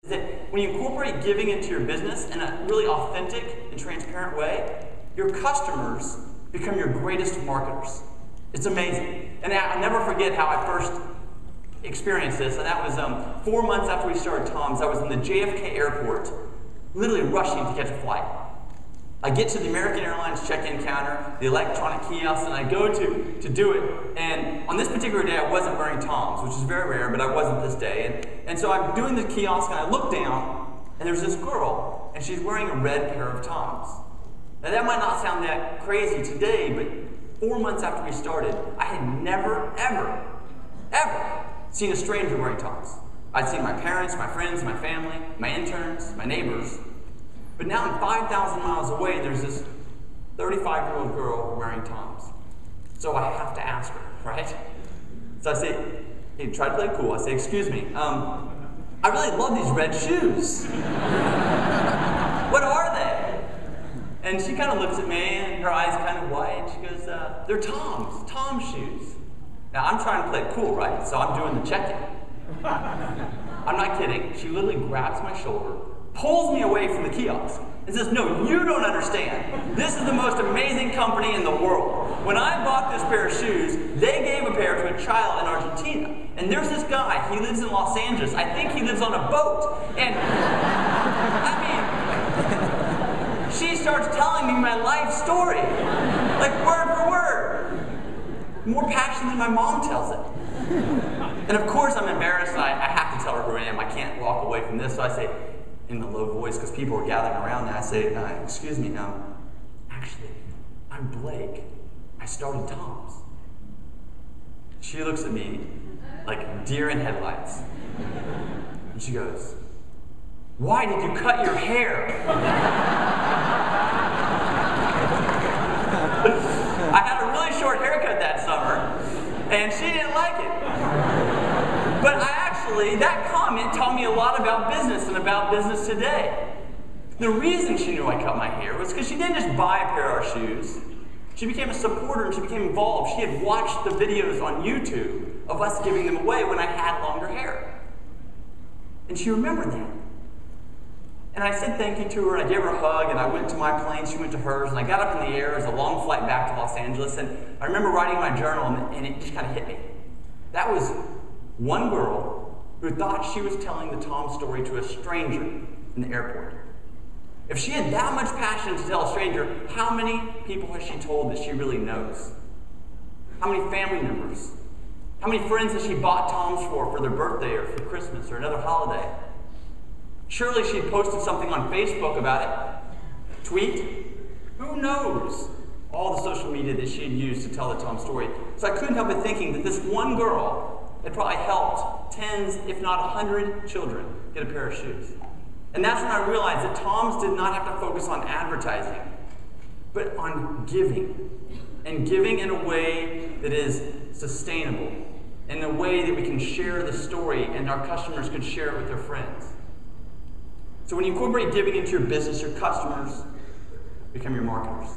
is that when you incorporate giving into your business in a really authentic and transparent way, your customers become your greatest marketers. It's amazing. And I'll never forget how I first experienced this, and that was 4 months after we started Tom's. I was in the JFK airport, literally rushing to catch a flight. I get to the American Airlines check-in counter, the electronic kiosk, and I go to do it. And on this particular day, I wasn't wearing Tom's, which is very rare, but I wasn't this day. And so I'm doing the kiosk, and I look down, and there's this girl, and she's wearing a red pair of Tom's. Now, that might not sound that crazy today, but 4 months after we started, I had never, ever seen a stranger wearing Tom's. I'd seen my parents, my friends, my family, my interns, my neighbors. But now I'm 5,000 miles away, there's this 35-year-old girl wearing Tom's. So I have to ask her, right? So I say, hey, try to play cool. I say, excuse me, I really love these red shoes. What are they? And she kind of looks at me, and her eyes kind of wide, and she goes, they're Tom's shoes. Now, I'm trying to play it cool, right? So I'm doing the check-in. I'm not kidding. She literally grabs my shoulder, pulls me away from the kiosk, and says, no, you don't understand. This is the most amazing company in the world. When I bought this pair of shoes, they gave a pair to a child in Argentina. And there's this guy, he lives in Los Angeles. I think he lives on a boat. And, I mean, she starts telling me my life story, like word for word. More passion than my mom tells it. And of course I'm embarrassed, and I have to tell her who I am. I can't walk away from this, so I say, in a low voice, because people are gathering around, and I say, excuse me, actually, I'm Blake. I started Tom's. She looks at me like deer in headlights. And she goes, why did you cut your hair? I had a really short haircut that summer, and she didn't like it. But that comment taught me a lot about business and about business today. The reason she knew I cut my hair was because she didn't just buy a pair of shoes. She became a supporter, and she became involved. She had watched the videos on YouTube of us giving them away when I had longer hair. And she remembered that. And I said thank you to her, and I gave her a hug, and I went to my plane, she went to hers, and I got up in the air. It was a long flight back to Los Angeles, and I remember writing my journal, and it just kind of hit me. That was one girl who thought she was telling the Tom story to a stranger in the airport. If she had that much passion to tell a stranger, how many people has she told that she really knows? How many family members? How many friends has she bought Toms for their birthday or for Christmas or another holiday? Surely she had posted something on Facebook about it. Tweet? Who knows? All the social media that she had used to tell the Tom story. So I couldn't help but thinking that this one girl had probably helped tens, if not 100 children get a pair of shoes. And that's when I realized that Tom's did not have to focus on advertising, but on giving. And giving in a way that is sustainable, in a way that we can share the story and our customers could share it with their friends. So when you incorporate giving into your business, your customers become your marketers.